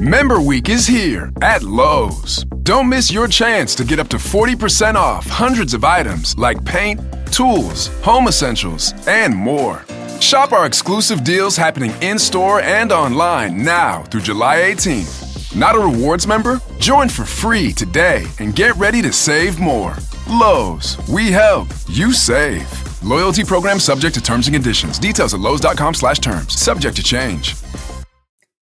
Member Week is here at Lowe's. Don't miss your chance to get up to 40% off hundreds of items like paint, tools, home essentials, and more. Shop our exclusive deals happening in-store and online now through July 18th. Not a rewards member? Join for free today and get ready to save more. Lowe's, we help, you save. Loyalty program subject to terms and conditions. Details at lowes.com/terms. Subject to change.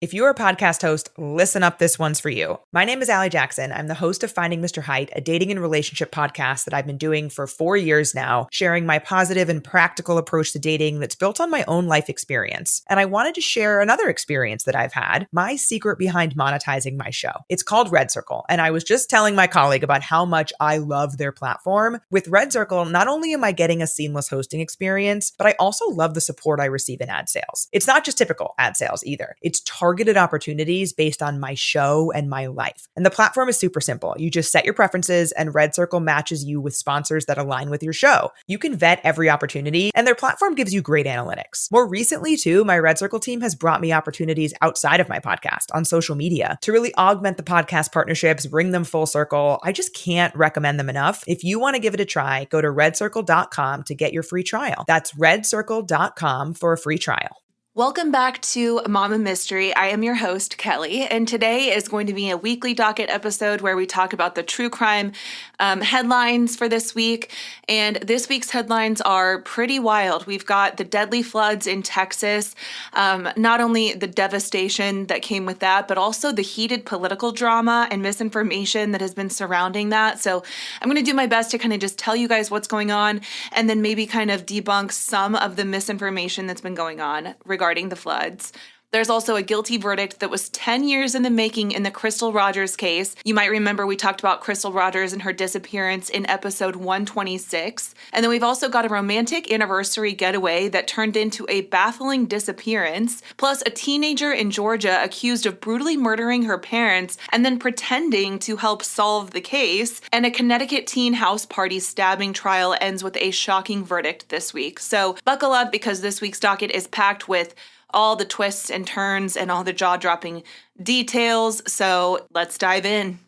If you're a podcast host, listen up, this one's for you. My name is Allie Jackson. I'm the host of Finding Mr. Height, a dating and relationship podcast that I've been doing for 4 years now, sharing my positive and practical approach to dating that's built on my own life experience. And I wanted to share another experience that I've had, my secret behind monetizing my show. It's called Red Circle, and I was just telling my colleague about how much I love their platform. With Red Circle, not only am I getting a seamless hosting experience, but I also love the support I receive in ad sales. It's not just typical ad sales either. It's targeted opportunities based on my show and my life. And the platform is super simple. You just set your preferences and Red Circle matches you with sponsors that align with your show. You can vet every opportunity and their platform gives you great analytics. More recently too, my Red Circle team has brought me opportunities outside of my podcast on social media to really augment the podcast partnerships, bring them full circle. I just can't recommend them enough. If you want to give it a try, go to redcircle.com to get your free trial. That's redcircle.com for a free trial. Welcome back to Mama Mystery. I am your host, Kelly, and today is going to be a weekly Docket episode where we talk about the true crime headlines for this week. And this week's headlines are pretty wild. We've got the deadly floods in Texas, not only the devastation that came with that, but also the heated political drama and misinformation that has been surrounding that. So I'm going to do my best to kind of just tell you guys what's going on and then maybe kind of debunk some of the misinformation that's been going on regarding the floods. There's also a guilty verdict that was 10 years in the making in the Crystal Rogers case. You might remember we talked about Crystal Rogers and her disappearance in episode 126. And then we've also got a romantic anniversary getaway that turned into a baffling disappearance, plus a teenager in Georgia accused of brutally murdering her parents and then pretending to help solve the case. And a Connecticut teen house party stabbing trial ends with a shocking verdict this week. So buckle up because this week's docket is packed with all the twists and turns and all the jaw-dropping details. So let's dive in.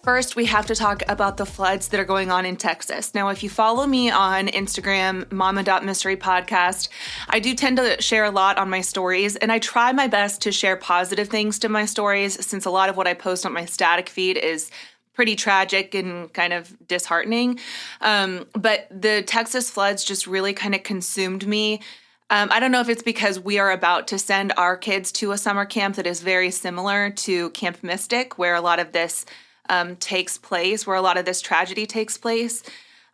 First, we have to talk about the floods that are going on in Texas. Now, if you follow me on Instagram, mama.mysterypodcast, I do tend to share a lot on my stories, and I try my best to share positive things to my stories since a lot of what I post on my static feed is pretty tragic and kind of disheartening. But the Texas floods just really kind of consumed me. I don't know if it's because we are about to send our kids to a summer camp that is very similar to Camp Mystic, where a lot of this takes place, where a lot of this tragedy takes place.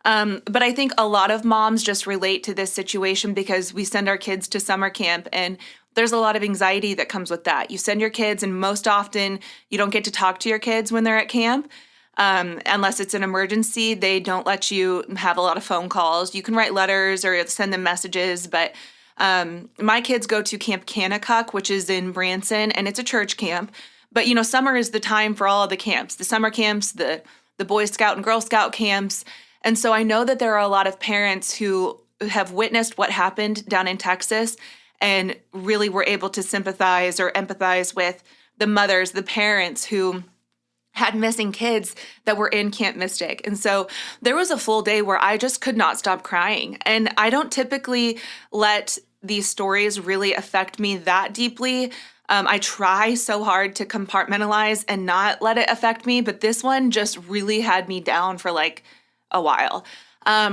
But I think a lot of moms just relate to this situation because we send our kids to summer camp and there's a lot of anxiety that comes with that. You send your kids and most often you don't get to talk to your kids when they're at camp. Unless it's an emergency, they don't let you have a lot of phone calls. You can write letters or send them messages, but my kids go to Camp Kanakuk, which is in Branson, and it's a church camp. But, you know, summer is the time for all of the camps, the summer camps, the Boy Scout and Girl Scout camps. And so I know that there are a lot of parents who have witnessed what happened down in Texas and really were able to sympathize or empathize with the mothers, the parents who had missing kids that were in Camp Mystic. And so there was a full day where I just could not stop crying. And I don't typically let these stories really affect me that deeply. I try so hard to compartmentalize and not let it affect me, but this one just really had me down for like a while.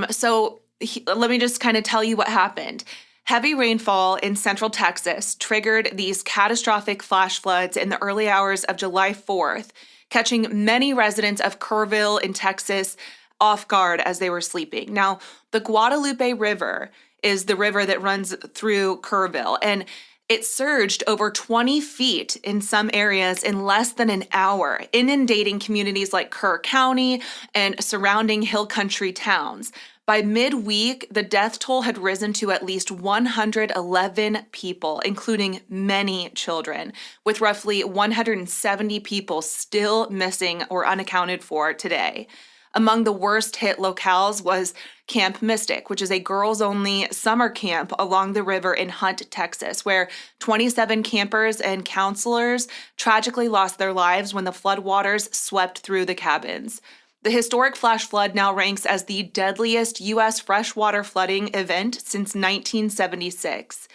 So let me just kind of tell you what happened. Heavy rainfall in central Texas triggered these catastrophic flash floods in the early hours of July 4th, catching many residents of Kerrville in Texas off guard as they were sleeping. Now, the Guadalupe River is the river that runs through Kerrville, and It surged over 20 feet in some areas in less than an hour, inundating communities like Kerr County and surrounding hill country towns. By midweek, the death toll had risen to at least 111 people, including many children, with roughly 170 people still missing or unaccounted for today. Among the worst hit locales was Camp Mystic, which is a girls-only summer camp along the river in Hunt, Texas, where 27 campers and counselors tragically lost their lives when the floodwaters swept through the cabins. The historic flash flood now ranks as the deadliest U.S. freshwater flooding event since 1976.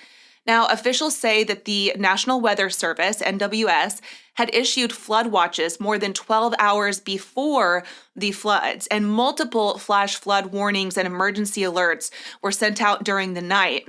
Now, officials say that the National Weather Service, NWS, had issued flood watches more than 12 hours before the floods, and multiple flash flood warnings and emergency alerts were sent out during the night.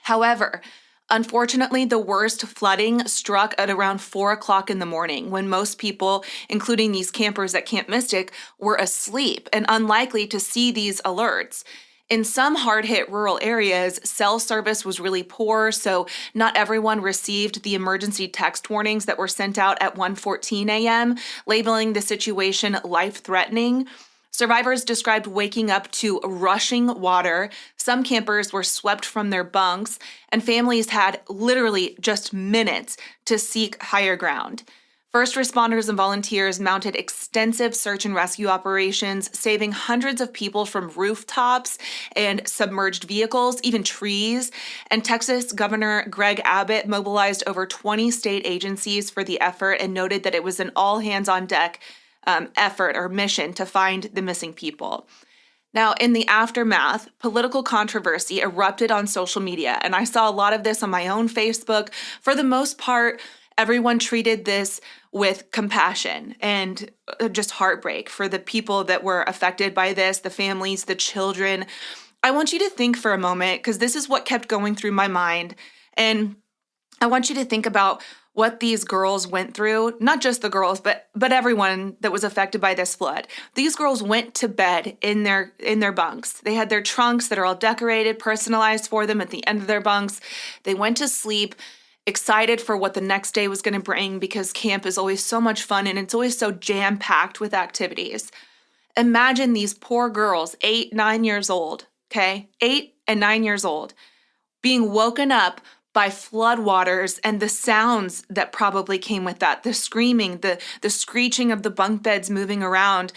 However, unfortunately, the worst flooding struck at around 4 o'clock in the morning when most people, including these campers at Camp Mystic, were asleep and unlikely to see these alerts. In some hard-hit rural areas, cell service was really poor, so not everyone received the emergency text warnings that were sent out at 1:14 a.m., labeling the situation life-threatening. Survivors described waking up to rushing water. Some campers were swept from their bunks, and families had literally just minutes to seek higher ground. First responders and volunteers mounted extensive search and rescue operations, saving hundreds of people from rooftops and submerged vehicles, even trees. And Texas Governor Greg Abbott mobilized over 20 state agencies for the effort and noted that it was an all-hands-on-deck effort or mission to find the missing people. Now, in the aftermath, political controversy erupted on social media, and I saw a lot of this on my own Facebook. For the most part, everyone treated this with compassion and just heartbreak for the people that were affected by this, the families, the children. I want you to think for a moment, because this is what kept going through my mind. And I want you to think about what these girls went through, not just the girls, but everyone that was affected by this flood. These girls went to bed in their bunks. They had their trunks that are all decorated, personalized for them at the end of their bunks. They went to sleep excited for what the next day was going to bring, because camp is always so much fun and it's always so jam-packed with activities. Imagine these poor girls, 8, 9 years old, okay? 8 and 9 years old, being woken up by floodwaters and the sounds that probably came with that, the screaming, the screeching of the bunk beds moving around,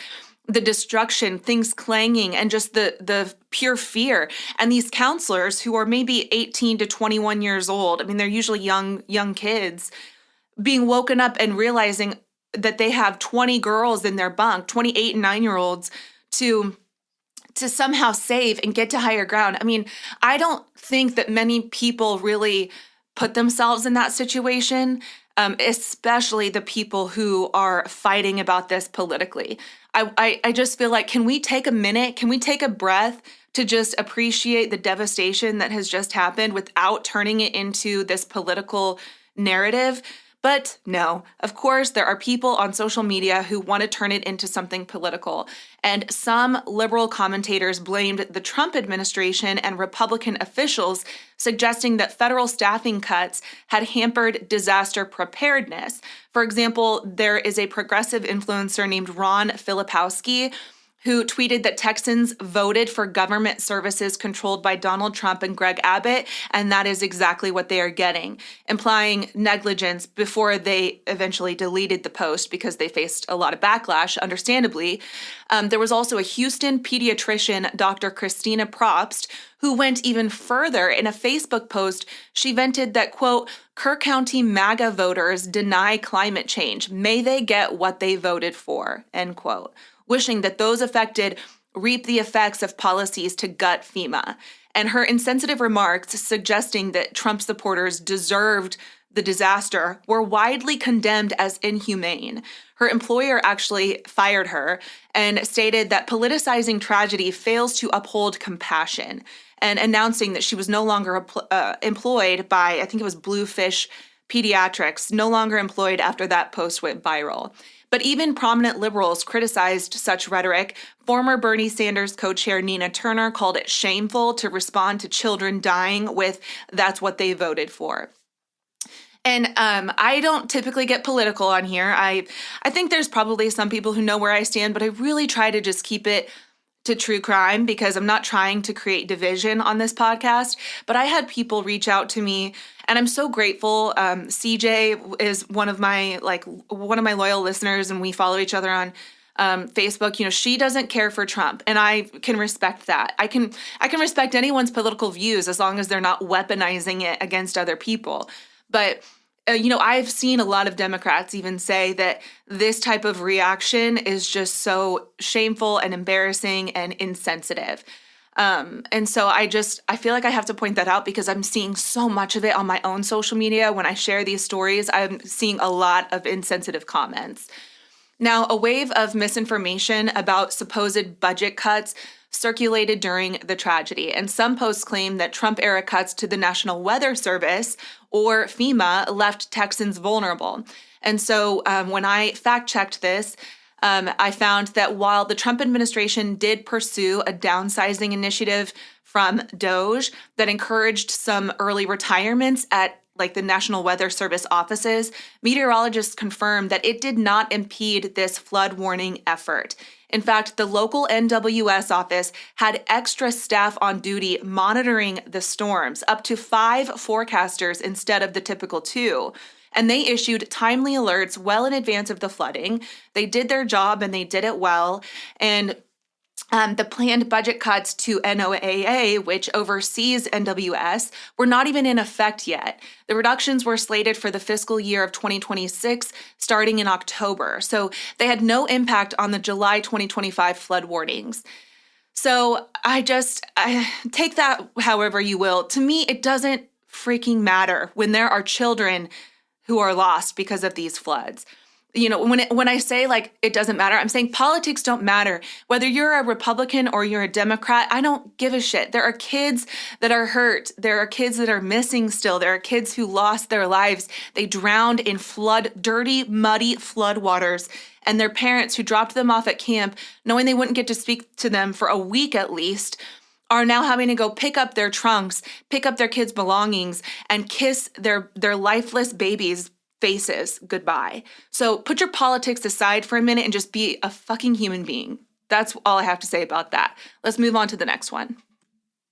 the destruction, things clanging, and just the pure fear. And these counselors who are maybe 18 to 21 years old, I mean, they're usually young kids, being woken up and realizing that they have 20 girls in their bunk, 28 and 9-year-olds, to somehow save and get to higher ground. I mean, I don't think that many people really put themselves in that situation, especially the people who are fighting about this politically. I just feel like, can we take a minute? Can we take a breath to just appreciate the devastation that has just happened without turning it into this political narrative? But no, of course, there are people on social media who want to turn it into something political. And some liberal commentators blamed the Trump administration and Republican officials, suggesting that federal staffing cuts had hampered disaster preparedness. For example, there is a progressive influencer named Ron Filipowski who tweeted that Texans voted for government services controlled by Donald Trump and Greg Abbott, and that is exactly what they are getting, implying negligence before they eventually deleted the post because they faced a lot of backlash, understandably. There was also a Houston pediatrician, Dr. Christina Probst, who went even further. In a Facebook post, she vented that, quote, Kerr County MAGA voters deny climate change. May they get what they voted for, end quote, wishing that those affected reap the effects of policies to gut FEMA. And her insensitive remarks suggesting that Trump supporters deserved the disaster were widely condemned as inhumane. Her employer actually fired her and stated that politicizing tragedy fails to uphold compassion, and announcing that she was no longer employed by, I think it was Bluefish Pediatrics, no longer employed after that post went viral. But even prominent liberals criticized such rhetoric. Former Bernie Sanders co-chair Nina Turner called it shameful to respond to children dying with, "That's what they voted for." And I don't typically get political on here. I think there's probably some people who know where I stand, but I really try to just keep it to true crime because I'm not trying to create division on this podcast. But I had people reach out to me, and I'm so grateful. CJ is one of my loyal listeners, and we follow each other on Facebook. You know, she doesn't care for Trump, and I can respect that. I can respect anyone's political views as long as they're not weaponizing it against other people. But I've seen a lot of Democrats even say that this type of reaction is just so shameful and embarrassing and insensitive. And so I feel like I have to point that out because I'm seeing so much of it on my own social media. When I share these stories, I'm seeing a lot of insensitive comments. Now, a wave of misinformation about supposed budget cuts circulated during the tragedy, and some posts claim that Trump-era cuts to the National Weather Service, or FEMA, left Texans vulnerable. And so when I fact-checked this, I found that while the Trump administration did pursue a downsizing initiative from DOGE that encouraged some early retirements at the National Weather Service offices, meteorologists confirmed that it did not impede this flood warning effort. In fact, the local NWS office had extra staff on duty monitoring the storms, up to 5 forecasters instead of the typical 2. And they issued timely alerts well in advance of the flooding. They did their job and they did it well. And the planned budget cuts to NOAA, which oversees NWS, were not even in effect yet. The reductions were slated for the fiscal year of 2026, starting in October. So they had no impact on the July 2025 flood warnings. So I take that however you will. To me, it doesn't freaking matter when there are children who are lost because of these floods. You know, when I say it doesn't matter, I'm saying politics don't matter. Whether you're a Republican or you're a Democrat, I don't give a shit. There are kids that are hurt. There are kids that are missing still. There are kids who lost their lives. They drowned in dirty, muddy floodwaters. And their parents who dropped them off at camp, knowing they wouldn't get to speak to them for a week at least, are now having to go pick up their trunks, pick up their kids' belongings, and kiss their lifeless babies' faces goodbye. So put your politics aside for a minute and just be a fucking human being. That's all I have to say about that. Let's move on to the next one.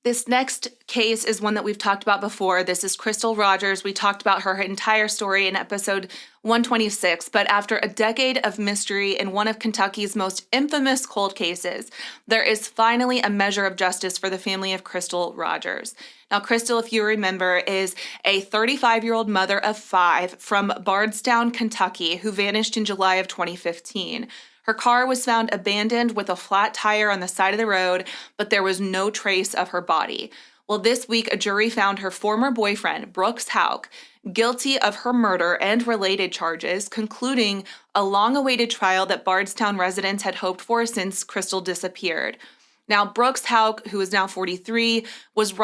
This next case is one that we've talked about before. This is Crystal Rogers. We talked about her entire story in episode 126, but after a decade of mystery in one of Kentucky's most infamous cold cases, there is finally a measure of justice for the family of Crystal Rogers. Now, Crystal, if you remember, is a 35-year-old mother of 5 from Bardstown, Kentucky, who vanished in July of 2015. Her car was found abandoned with a flat tire on the side of the road, but there was no trace of her body. Well, this week, a jury found her former boyfriend, Brooks Houck, guilty of her murder and related charges, concluding a long-awaited trial that Bardstown residents had hoped for since Crystal disappeared. Now, Brooks Houck, who is now 43, was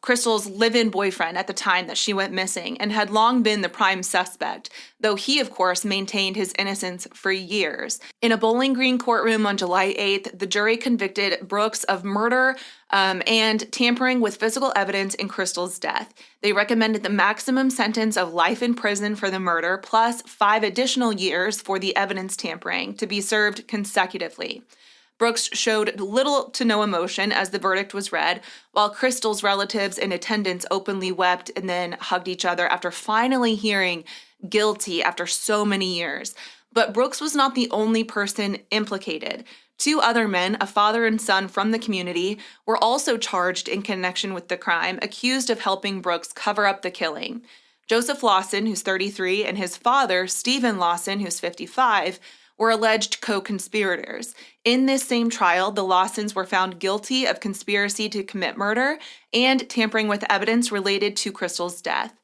Crystal's live-in boyfriend at the time that she went missing and had long been the prime suspect, though he, of course, maintained his innocence for years. In a Bowling Green courtroom on July 8th, the jury convicted Brooks of murder and tampering with physical evidence in Crystal's death. They recommended the maximum sentence of life in prison for the murder, plus 5 additional years for the evidence tampering, to be served consecutively. Brooks showed little to no emotion as the verdict was read, while Crystal's relatives in attendance openly wept and then hugged each other after finally hearing guilty after so many years. But Brooks was not the only person implicated. 2 other men, a father and son from the community, were also charged in connection with the crime, accused of helping Brooks cover up the killing. Joseph Lawson, who's 33, and his father, Stephen Lawson, who's 55, were alleged co-conspirators. In this same trial, the Lawsons were found guilty of conspiracy to commit murder and tampering with evidence related to Crystal's death.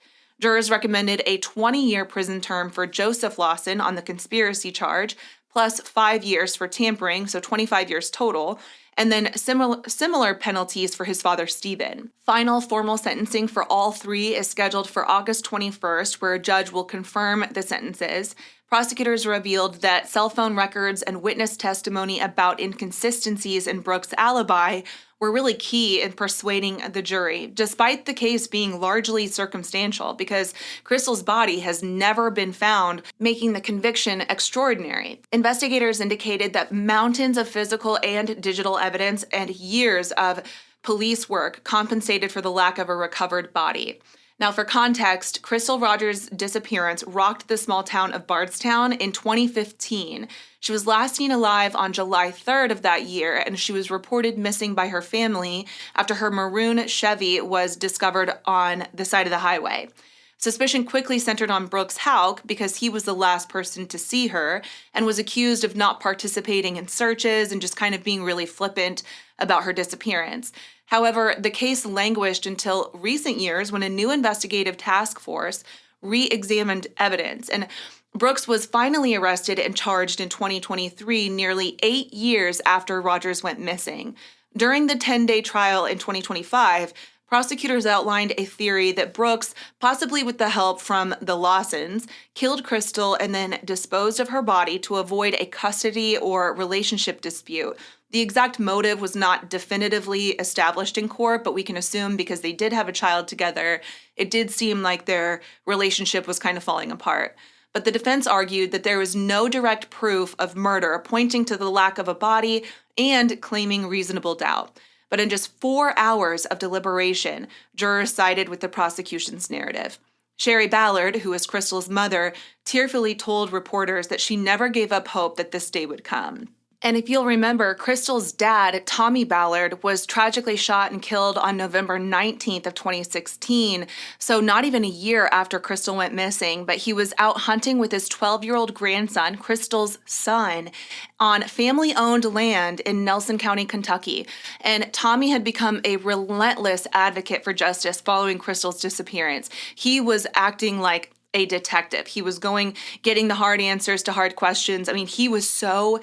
Jurors recommended a 20-year prison term for Joseph Lawson on the conspiracy charge, plus 5 years for tampering, so 25 years total, and then similar penalties for his father, Stephen. Final formal sentencing for all 3 is scheduled for August 21st, where a judge will confirm the sentences. prosecutors revealed that cell phone records and witness testimony about inconsistencies in Brooks' alibi were really key in persuading the jury, despite the case being largely circumstantial, because Crystal's body has never been found, making the conviction extraordinary. Investigators indicated that mountains of physical and digital evidence and years of police work compensated for the lack of a recovered body. Now, for context, Crystal Rogers' disappearance rocked the small town of Bardstown in 2015. She was last seen alive on July 3rd of that year, and she was reported missing by her family after her maroon Chevy was discovered on the side of the highway. Suspicion quickly centered on Brooks Houck because he was the last person to see her and was accused of not participating in searches and just kind of being really flippant about her disappearance. However, the case languished until recent years when a new investigative task force re-examined evidence, and Brooks was finally arrested and charged in 2023, nearly 8 years after Rogers went missing. During the 10-day trial in 2025, prosecutors outlined a theory that Brooks, possibly with the help from the Lawsons, killed Crystal and then disposed of her body to avoid a custody or relationship dispute. The exact motive was not definitively established in court, but we can assume because they did have a child together, it did seem like their relationship was kind of falling apart. But the defense argued that there was no direct proof of murder, pointing to the lack of a body and claiming reasonable doubt. But in just 4 hours of deliberation, jurors sided with the prosecution's narrative. Sherry Ballard, who is Crystal's mother, tearfully told reporters that she never gave up hope that this day would come. And if you'll remember, Crystal's dad, Tommy Ballard, was tragically shot and killed on November 19th of 2016, so not even a year after Crystal went missing, but he was out hunting with his 12-year-old grandson, Crystal's son, on family-owned land in Nelson County, Kentucky. And Tommy had become a relentless advocate for justice following Crystal's disappearance. He was acting like a detective. He was getting the hard answers to hard questions. I mean, he was so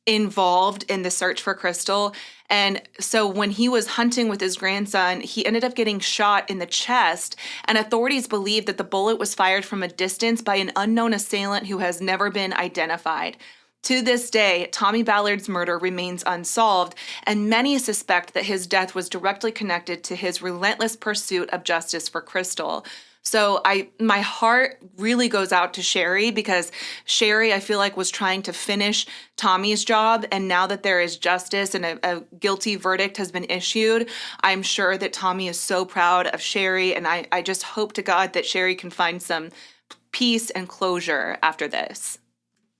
involved in the search for Crystal. And so when he was hunting with his grandson, he ended up getting shot in the chest, and authorities believe that the bullet was fired from a distance by an unknown assailant who has never been identified. To this day, Tommy Ballard's murder remains unsolved, and many suspect that his death was directly connected to his relentless pursuit of justice for Crystal. So my heart really goes out to Sherry, because Sherry, I feel like, was trying to finish Tommy's job. And now that there is justice and a guilty verdict has been issued, I'm sure that Tommy is so proud of Sherry. And I just hope to God that Sherry can find some peace and closure after this.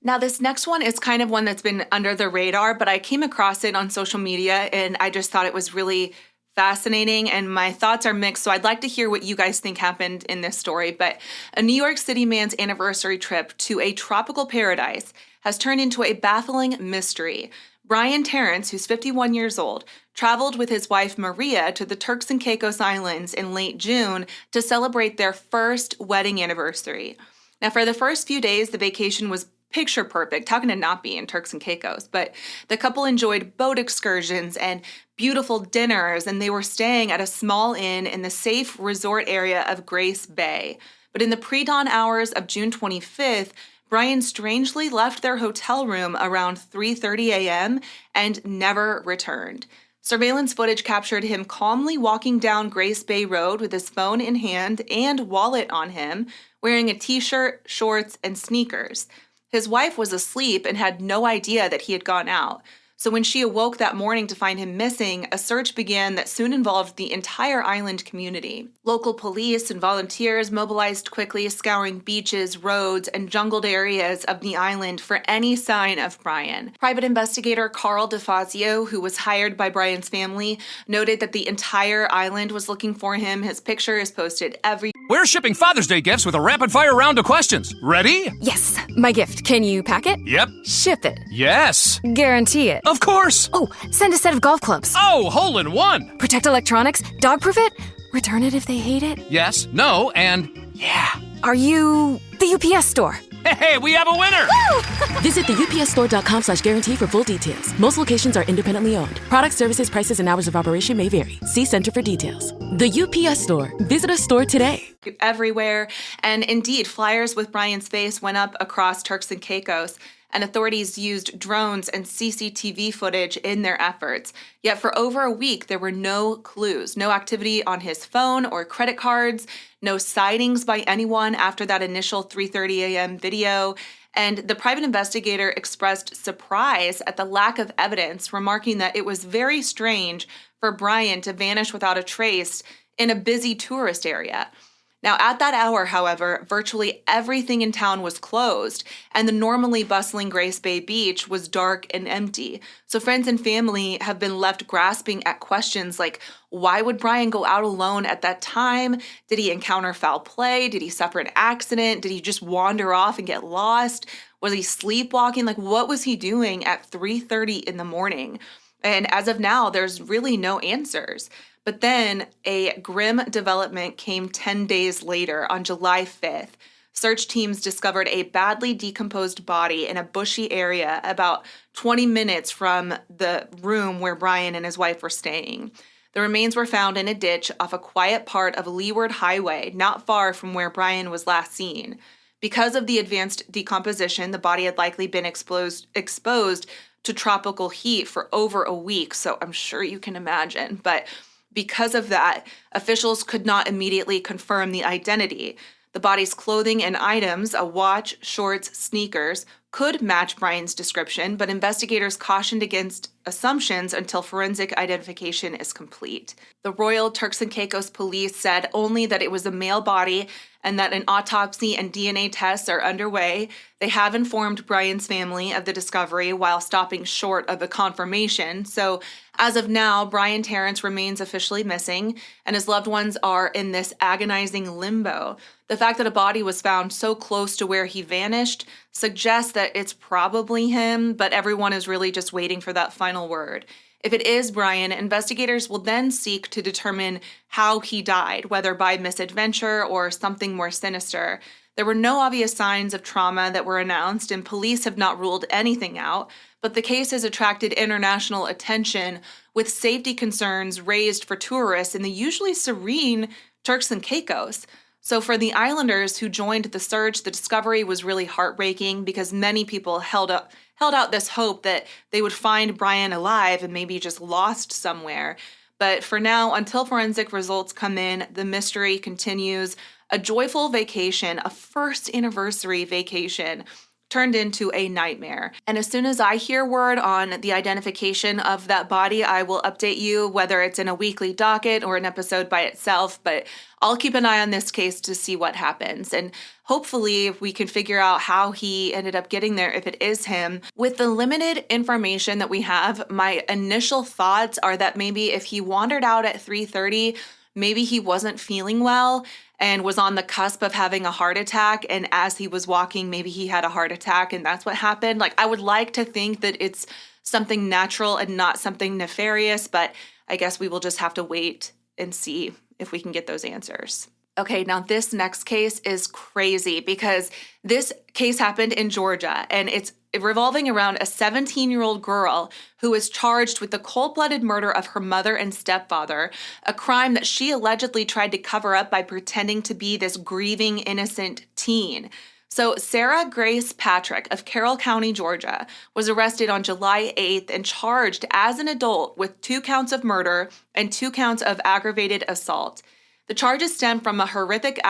Now, this next one is kind of one that's been under the radar, but I came across it on social media and I just thought it was really fascinating, and my thoughts are mixed, so I'd like to hear what you guys think happened in this story. But a New York City man's anniversary trip to a tropical paradise has turned into a baffling mystery. Brian Terrence, who's 51 years old, traveled with his wife Maria to the Turks and Caicos Islands in late June to celebrate their first wedding anniversary. Now, for the first few days, the vacation was picture perfect. How can it not be in Turks and Caicos? But the couple enjoyed boat excursions and beautiful dinners, and they were staying at a small inn in the safe resort area of Grace Bay. But in the pre-dawn hours of June 25th, Brian strangely left their hotel room around 3:30 a.m. and never returned. Surveillance footage captured him calmly walking down Grace Bay Road with his phone in hand and wallet on him, wearing a t-shirt, shorts, and sneakers. His wife was asleep and had no idea that he had gone out. So when she awoke that morning to find him missing, a search began that soon involved the entire island community. Local police and volunteers mobilized quickly, scouring beaches, roads, and jungled areas of the island for any sign of Brian. Private investigator Carl DeFazio, who was hired by Brian's family, noted that the entire island was looking for him. His picture is posted every... We're shipping Father's Day gifts with a rapid-fire round of questions. Ready? Yes, my gift. Can you pack it? Yep. Ship it? Yes. Guarantee it? Of course. Oh, send a set of golf clubs. Oh, hole-in-one. Protect electronics? Dog-proof it? Return it if they hate it? Yes, no, and yeah. Are you the UPS store? Hey, we have a winner! Woo! Visit the upsstore.com/guarantee for full details. Most locations are independently owned. Product, services, prices, and hours of operation may vary. See Center for details. The UPS Store. Visit a store today. Everywhere. And indeed, flyers with Brian's face went up across Turks and Caicos, and authorities used drones and CCTV footage in their efforts. Yet for over a week, there were no clues, no activity on his phone or credit cards, no sightings by anyone after that initial 3:30 a.m. video. And the private investigator expressed surprise at the lack of evidence, remarking that it was very strange for Brian to vanish without a trace in a busy tourist area. Now, at that hour, however, virtually everything in town was closed, and the normally bustling Grace Bay Beach was dark and empty. So friends and family have been left grasping at questions like, why would Brian go out alone at that time? Did he encounter foul play? Did he suffer an accident? Did he just wander off and get lost? Was he sleepwalking? Like, what was he doing at 3:30 in the morning? And as of now, there's really no answers. But then a grim development came 10 days later on July 5th. Search teams discovered a badly decomposed body in a bushy area about 20 minutes from the room where Brian and his wife were staying. The remains were found in a ditch off a quiet part of Leeward Highway, not far from where Brian was last seen. Because of the advanced decomposition, the body had likely been exposed to tropical heat for over a week, so I'm sure you can imagine. But because of that, officials could not immediately confirm the identity. The body's clothing and items, a watch, shorts, sneakers, could match Brian's description, but investigators cautioned against assumptions until forensic identification is complete. The Royal Turks and Caicos Police said only that it was a male body and that an autopsy and DNA tests are underway. They have informed Brian's family of the discovery while stopping short of a confirmation. So as of now, Brian Terrence remains officially missing, and his loved ones are in this agonizing limbo. The fact that a body was found so close to where he vanished suggests that it's probably him, but everyone is really just waiting for that final word. If it is Brian, investigators will then seek to determine how he died, whether by misadventure or something more sinister. There were no obvious signs of trauma that were announced, and police have not ruled anything out, but the case has attracted international attention, with safety concerns raised for tourists in the usually serene Turks and Caicos. So for the islanders who joined the search, the discovery was really heartbreaking because many people held out this hope that they would find Brian alive and maybe just lost somewhere. But for now, until forensic results come in, the mystery continues. A joyful vacation, a first anniversary vacation, turned into a nightmare. And as soon as I hear word on the identification of that body, I will update you, whether it's in a weekly docket or an episode by itself. But I'll keep an eye on this case to see what happens. And hopefully we can figure out how he ended up getting there if it is him. With the limited information that we have, my initial thoughts are that maybe if he wandered out at 3:30, maybe he wasn't feeling well and was on the cusp of having a heart attack. And as he was walking, maybe he had a heart attack and that's what happened. Like, I would like to think that it's something natural and not something nefarious, but I guess we will just have to wait and see if we can get those answers. Okay, now this next case is crazy because this case happened in Georgia, and it's revolving around a 17-year-old girl who is charged with the cold-blooded murder of her mother and stepfather, a crime that she allegedly tried to cover up by pretending to be this grieving, innocent teen. So Sarah Grace Patrick of Carroll County, Georgia, was arrested on July 8th and charged as an adult with 2 counts of murder and 2 counts of aggravated assault. The charges stem from a horrific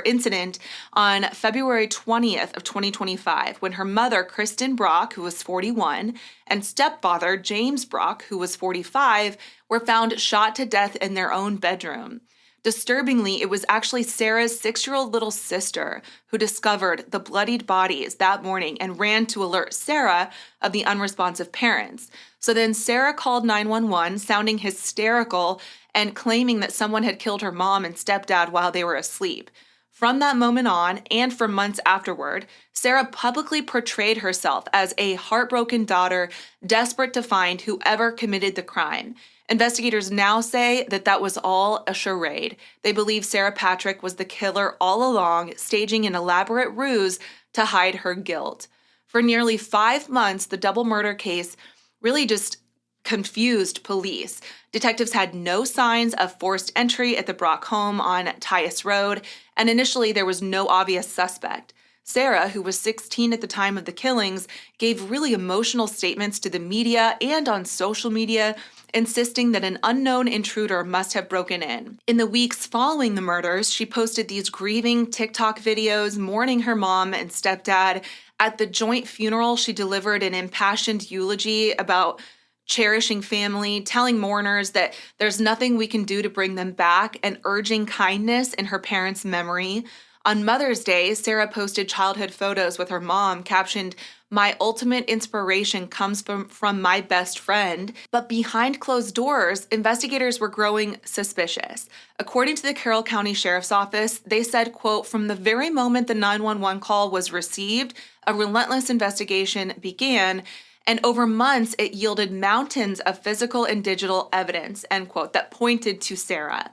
incident on February 20th of 2025 when her mother, Kristen Brock, who was 41, and stepfather, James Brock, who was 45, were found shot to death in their own bedroom. Disturbingly, it was actually Sarah's 6-year-old little sister who discovered the bloodied bodies that morning and ran to alert Sarah of the unresponsive parents. So then Sarah called 911, sounding hysterical and claiming that someone had killed her mom and stepdad while they were asleep. From that moment on, and for months afterward, Sarah publicly portrayed herself as a heartbroken daughter, desperate to find whoever committed the crime. Investigators now say that that was all a charade. They believe Sarah Patrick was the killer all along, staging an elaborate ruse to hide her guilt. For nearly 5 months, the double murder case really just confused police. Detectives had no signs of forced entry at the Brock home on Tyus Road, and initially there was no obvious suspect. Sarah, who was 16 at the time of the killings, gave really emotional statements to the media and on social media, insisting that an unknown intruder must have broken in. In the weeks following the murders, she posted these grieving TikTok videos mourning her mom and stepdad. At the joint funeral, she delivered an impassioned eulogy about cherishing family, telling mourners that there's nothing we can do to bring them back, and urging kindness in her parents' memory. On Mother's Day, Sarah posted childhood photos with her mom, captioned, "My ultimate inspiration comes from my best friend." But behind closed doors, investigators were growing suspicious. According to the Carroll County Sheriff's Office, they said, quote, "From the very moment the 911 call was received, a relentless investigation began, and over months it yielded mountains of physical and digital evidence," end quote, that pointed to Sarah.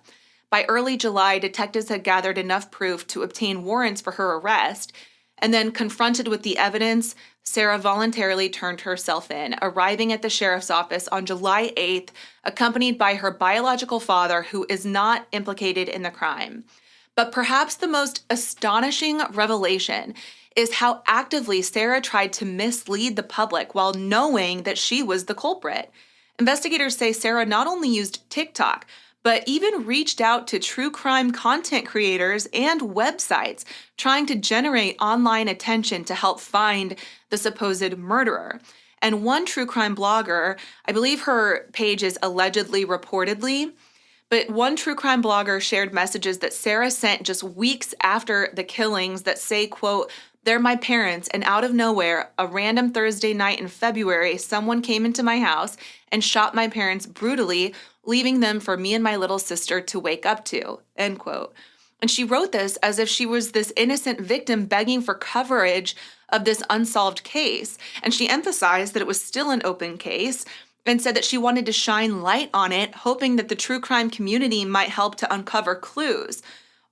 By early July, detectives had gathered enough proof to obtain warrants for her arrest, and then confronted with the evidence, Sarah voluntarily turned herself in, arriving at the sheriff's office on July 8th, accompanied by her biological father, who is not implicated in the crime. But perhaps the most astonishing revelation is how actively Sarah tried to mislead the public while knowing that she was the culprit. Investigators say Sarah not only used TikTok, but even reached out to true crime content creators and websites trying to generate online attention to help find the supposed murderer. And one true crime blogger, I believe her page is allegedly reportedly, but one true crime blogger shared messages that Sarah sent just weeks after the killings that say, quote, "They're my parents, and out of nowhere, a random Thursday night in February, someone came into my house and shot my parents brutally, leaving them for me and my little sister to wake up to," end quote. And she wrote this as if she was this innocent victim begging for coverage of this unsolved case. And she emphasized that it was still an open case and said that she wanted to shine light on it, hoping that the true crime community might help to uncover clues.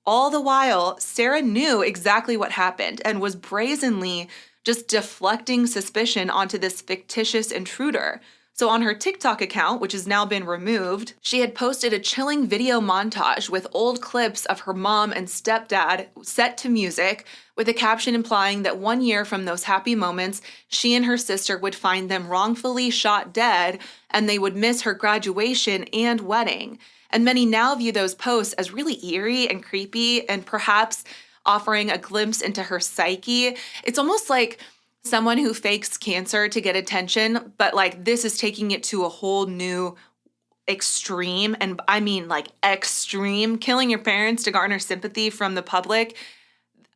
All the while, Sarah knew exactly what happened and was brazenly just deflecting suspicion onto this fictitious intruder. So on her TikTok account, which has now been removed, she had posted a chilling video montage with old clips of her mom and stepdad set to music, with a caption implying that 1 year from those happy moments, she and her sister would find them wrongfully shot dead, and they would miss her graduation and wedding. And many now view those posts as really eerie and creepy, and perhaps offering a glimpse into her psyche. It's almost like someone who fakes cancer to get attention, but like this is taking it to a whole new extreme. And I mean like extreme, killing your parents to garner sympathy from the public.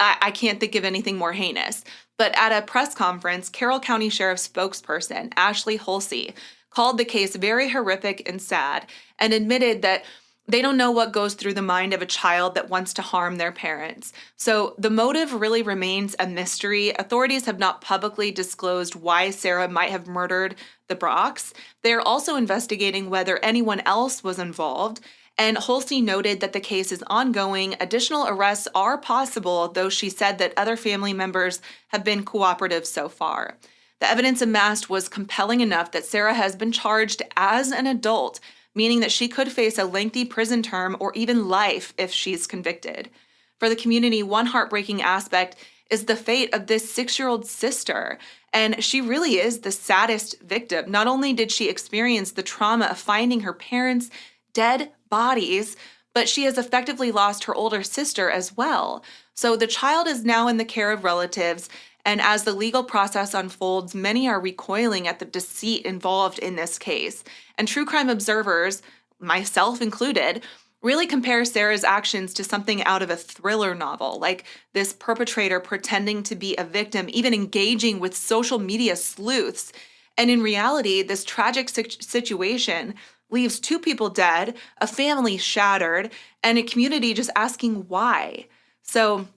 I can't think of anything more heinous. But at a press conference, Carroll County Sheriff's spokesperson, Ashley Hulsey, called the case very horrific and sad, and admitted that they don't know what goes through the mind of a child that wants to harm their parents. So the motive really remains a mystery. Authorities have not publicly disclosed why Sarah might have murdered the Brocks. They're also investigating whether anyone else was involved. And Hulsey noted that the case is ongoing. Additional arrests are possible, though she said that other family members have been cooperative so far. The evidence amassed was compelling enough that Sarah has been charged as an adult, meaning that she could face a lengthy prison term or even life if she's convicted. For the community, one heartbreaking aspect is the fate of this 6-year-old sister, and she really is the saddest victim. Not only did she experience the trauma of finding her parents' dead bodies, but she has effectively lost her older sister as well. So the child is now in the care of relatives, and as the legal process unfolds, many are recoiling at the deceit involved in this case. And true crime observers, myself included, really compare Sarah's actions to something out of a thriller novel, like this perpetrator pretending to be a victim, even engaging with social media sleuths. And in reality, this tragic situation leaves 2 people dead, a family shattered, and a community just asking why. So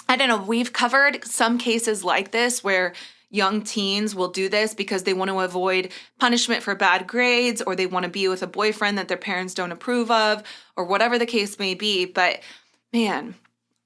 I don't know, we've covered some cases like this where young teens will do this because they want to avoid punishment for bad grades, or they want to be with a boyfriend that their parents don't approve of, or whatever the case may be. But man,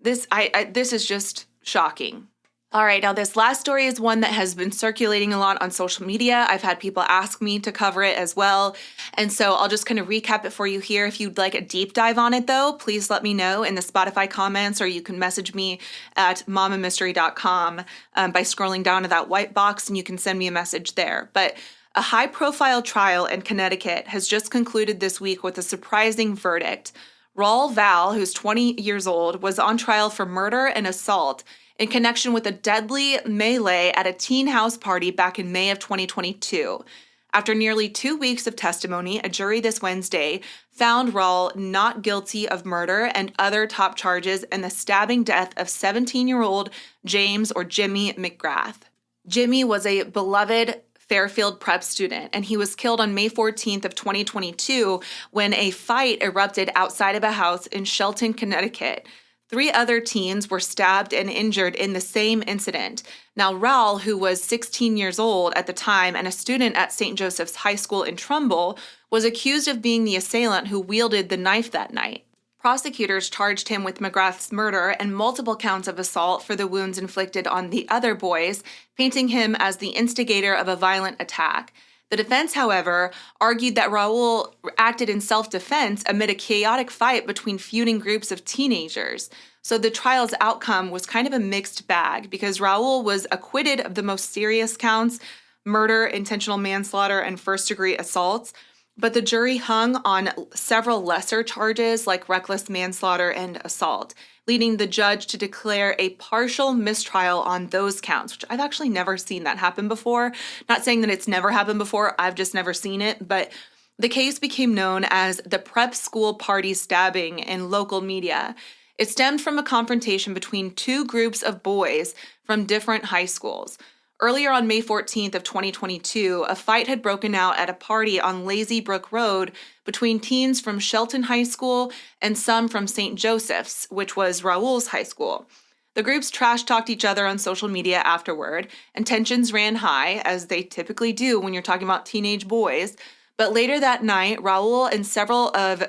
this is just shocking. All right, now this last story is one that has been circulating a lot on social media. I've had people ask me to cover it as well. And so I'll just kind of recap it for you here. If you'd like a deep dive on it, though, please let me know in the Spotify comments, or you can message me at mamamystery.com by scrolling down to that white box, and you can send me a message there. But a high-profile trial in Connecticut has just concluded this week with a surprising verdict. Raul Val, who's 20 years old, was on trial for murder and assault in connection with a deadly melee at a teen house party back in May of 2022. After nearly 2 weeks of testimony, a jury this Wednesday found Raul not guilty of murder and other top charges in the stabbing death of 17-year-old James or Jimmy McGrath. Jimmy was a beloved Fairfield prep student, and he was killed on May 14th of 2022 when a fight erupted outside of a house in Shelton, Connecticut. 3 other teens were stabbed and injured in the same incident. Now, Raul, who was 16 years old at the time and a student at St. Joseph's High School in Trumbull, was accused of being the assailant who wielded the knife that night. Prosecutors charged him with McGrath's murder and multiple counts of assault for the wounds inflicted on the other boys, painting him as the instigator of a violent attack. The defense, however, argued that Raul acted in self-defense amid a chaotic fight between feuding groups of teenagers. So the trial's outcome was kind of a mixed bag because Raul was acquitted of the most serious counts, murder, intentional manslaughter, and first-degree assaults, but the jury hung on several lesser charges like reckless manslaughter and assault, leading the judge to declare a partial mistrial on those counts, which I've actually never seen that happen before. Not saying that it's never happened before, I've just never seen it, but the case became known as the prep school party stabbing in local media. It stemmed from a confrontation between 2 groups of boys from different high schools. Earlier on May 14th of 2022, a fight had broken out at a party on Lazy Brook Road between teens from Shelton High School and some from St. Joseph's, which was Raul's high school. The groups trash-talked each other on social media afterward, and tensions ran high, as they typically do when you're talking about teenage boys. But later that night, Raul and several of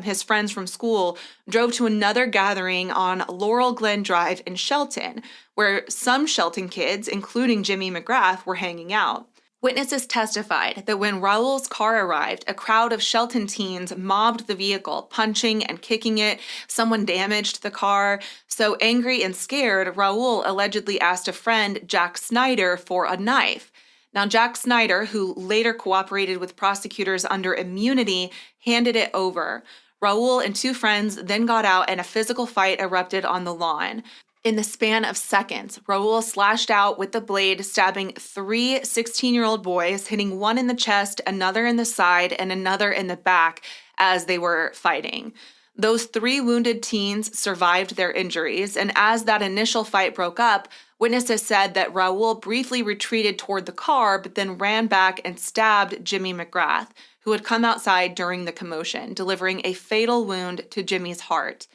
his friends from school drove to another gathering on Laurel Glen Drive in Shelton, where some Shelton kids, including Jimmy McGrath, were hanging out. Witnesses testified that when Raul's car arrived, a crowd of Shelton teens mobbed the vehicle, punching and kicking it. Someone damaged the car. So angry and scared, Raul allegedly asked a friend, Jack Snyder, for a knife. Now, Jack Snyder, who later cooperated with prosecutors under immunity, handed it over. Raul and 2 friends then got out and a physical fight erupted on the lawn. In the span of seconds, Raul slashed out with the blade, stabbing 3 16-year-old boys, hitting one in the chest, another in the side, and another in the back as they were fighting. Those 3 wounded teens survived their injuries, and as that initial fight broke up, witnesses said that Raul briefly retreated toward the car, but then ran back and stabbed Jimmy McGrath, who had come outside during the commotion, delivering a fatal wound to Jimmy's heart.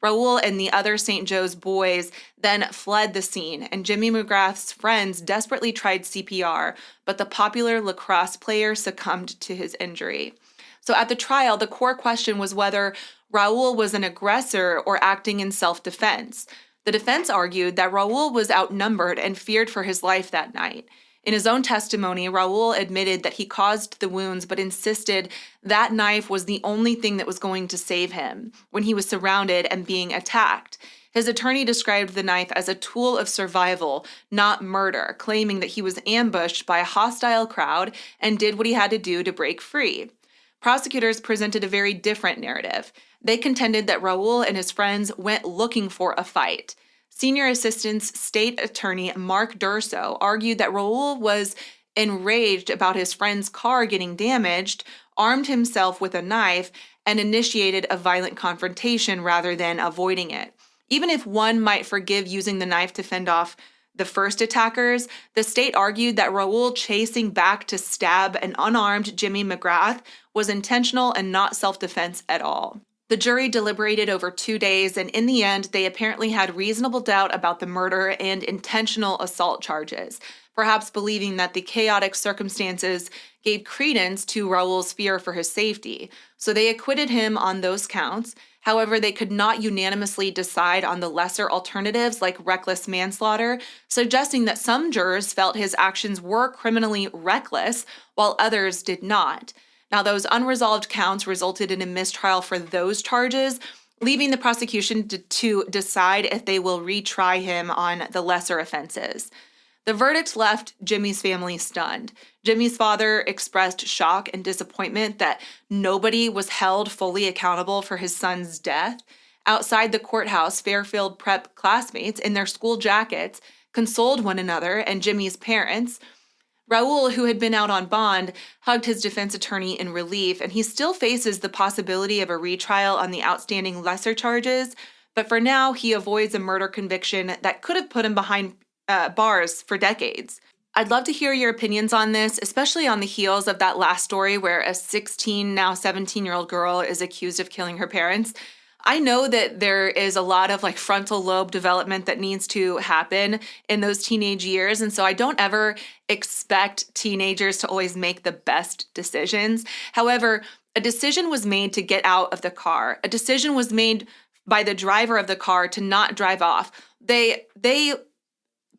Raul and the other St. Joe's boys then fled the scene, and Jimmy McGrath's friends desperately tried CPR, but the popular lacrosse player succumbed to his injury. So at the trial, the core question was whether Raul was an aggressor or acting in self-defense. The defense argued that Raul was outnumbered and feared for his life that night. In his own testimony, Raul admitted that he caused the wounds, but insisted that knife was the only thing that was going to save him when he was surrounded and being attacked. His attorney described the knife as a tool of survival, not murder, claiming that he was ambushed by a hostile crowd and did what he had to do to break free. Prosecutors presented a very different narrative. They contended that Raul and his friends went looking for a fight. Senior Assistant State Attorney Mark Durso argued that Raul was enraged about his friend's car getting damaged, armed himself with a knife, and initiated a violent confrontation rather than avoiding it. Even if one might forgive using the knife to fend off the first attackers, the state argued that Raul chasing back to stab an unarmed Jimmy McGrath was intentional and not self-defense at all. The jury deliberated over 2 days, and in the end, they apparently had reasonable doubt about the murder and intentional assault charges. perhaps believing that the chaotic circumstances gave credence to Raul's fear for his safety. So they acquitted him on those counts. However, they could not unanimously decide on the lesser alternatives like reckless manslaughter, suggesting that some jurors felt his actions were criminally reckless, while others did not. Now, those unresolved counts resulted in a mistrial for those charges, leaving the prosecution to decide if they will retry him on the lesser offenses. The verdict left Jimmy's family stunned. Jimmy's father expressed shock and disappointment that nobody was held fully accountable for his son's death. Outside the courthouse, Fairfield Prep classmates in their school jackets consoled one another and Jimmy's parents. Raul, who had been out on bond, hugged his defense attorney in relief, and he still faces the possibility of a retrial on the outstanding lesser charges, but for now, he avoids a murder conviction that could have put him behind bars for decades. I'd love to hear your opinions on this, especially on the heels of that last story where a 16, now 17-year-old girl is accused of killing her parents. I know that there is a lot of frontal lobe development that needs to happen in those teenage years. And so I don't ever expect teenagers to always make the best decisions. However, a decision was made to get out of the car. A decision was made by the driver of the car to not drive off. They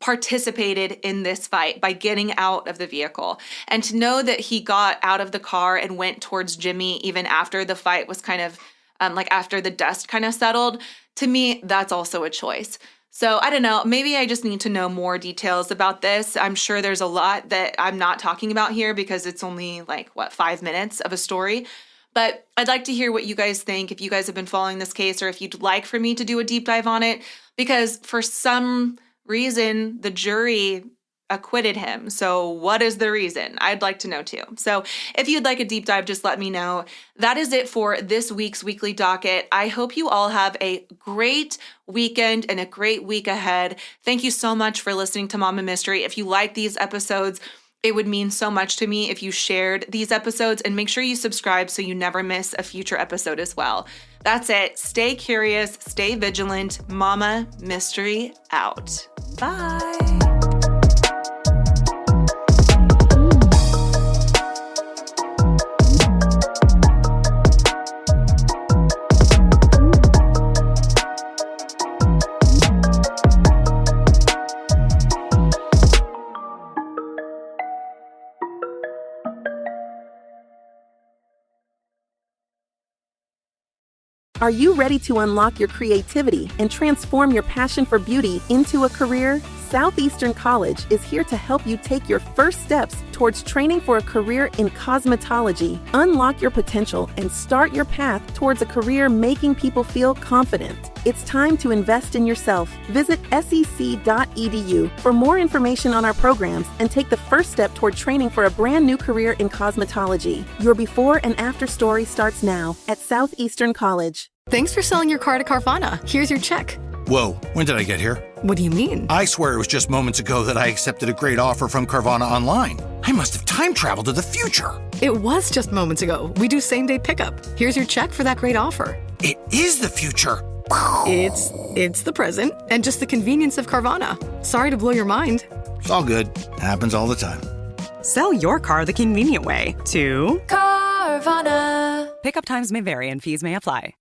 participated in this fight by getting out of the vehicle. And to know that he got out of the car and went towards Jimmy even after the fight was kind of after the dust kind of settled, to me, that's also a choice. So I don't know, maybe I just need to know more details about this. I'm sure there's a lot that I'm not talking about here because it's only 5 minutes of a story. But I'd like to hear what you guys think, if you guys have been following this case or if you'd like for me to do a deep dive on it, because for some reason the jury acquitted him. So what is the reason? I'd like to know too. So if you'd like a deep dive, just let me know. That is it for this week's Weekly Docket. I hope you all have a great weekend and a great week ahead. Thank you so much for listening to Mama Mystery. If you like these episodes, it would mean so much to me if you shared these episodes, and make sure you subscribe so you never miss a future episode as well. That's it. Stay curious, stay vigilant. Mama Mystery out. Bye. Are you ready to unlock your creativity and transform your passion for beauty into a career? Southeastern College is here to help you take your first steps towards training for a career in cosmetology. Unlock your potential and start your path towards a career making people feel confident. It's time to invest in yourself. Visit sec.edu for more information on our programs and take the first step toward training for a brand new career in cosmetology. Your before and after story starts now at Southeastern College. Thanks for selling your car to Carvana. Here's your check. Whoa, when did I get here? What do you mean? I swear it was just moments ago that I accepted a great offer from Carvana online. I must have time traveled to the future. It was just moments ago. We do same-day pickup. Here's your check for that great offer. It is the future. It's the present and just the convenience of Carvana. Sorry to blow your mind. It's all good. Happens all the time. Sell your car the convenient way to Carvana. Pickup times may vary and fees may apply.